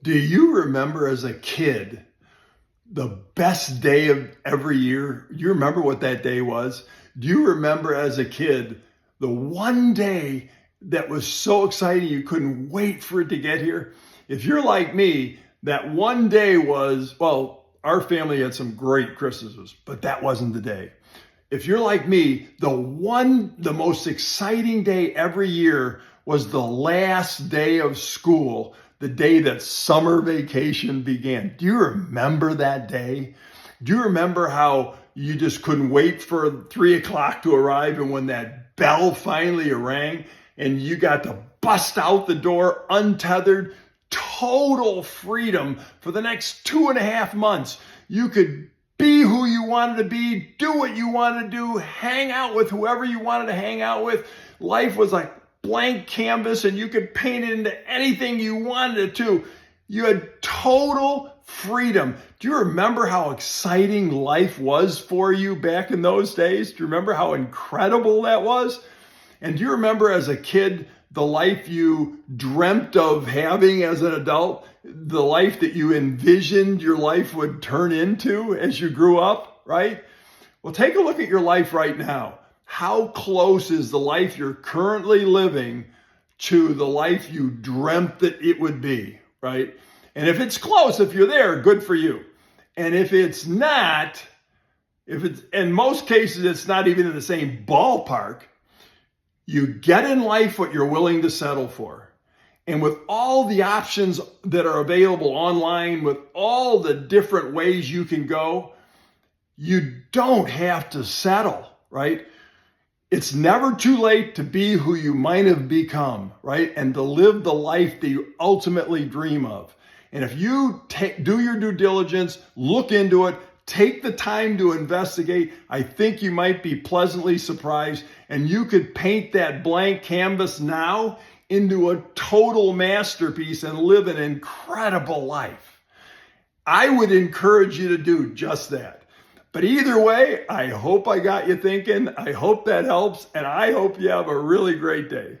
Do you remember as a kid the best day of every year? Do you remember what that day was? Do you remember as a kid the one day that was so exciting you couldn't wait for it to get here? If you're like me, that one day was, well, our family had some great Christmases, but that wasn't the day. If you're like me, the most exciting day every year was the last day of school, the day that summer vacation began. Do you remember that day? Do you remember how you just couldn't wait for 3 o'clock to arrive, and when that bell finally rang and you got to bust out the door untethered, total freedom for the next 2.5 months. You could be who you wanted to be, do what you wanted to do, hang out with whoever you wanted to hang out with. Life was like blank canvas and you could paint it into anything you wanted it to. You had total freedom. Do you remember how exciting life was for you back in those days? Do you remember how incredible that was? And do you remember as a kid the life you dreamt of having as an adult, the life that you envisioned your life would turn into as you grew up, right? Well, take a look at your life right now. How close is the life you're currently living to the life you dreamt that it would be, right? And if it's close, if you're there, good for you. And if it's not, in most cases, it's not even in the same ballpark, you get in life what you're willing to settle for. And with all the options that are available online, with all the different ways you can go, you don't have to settle, right? It's never too late to be who you might have become, right? And to live the life that you ultimately dream of. And if you do your due diligence, look into it, take the time to investigate, I think you might be pleasantly surprised, and you could paint that blank canvas now into a total masterpiece and live an incredible life. I would encourage you to do just that. But either way, I hope I got you thinking. I hope that helps, and I hope you have a really great day.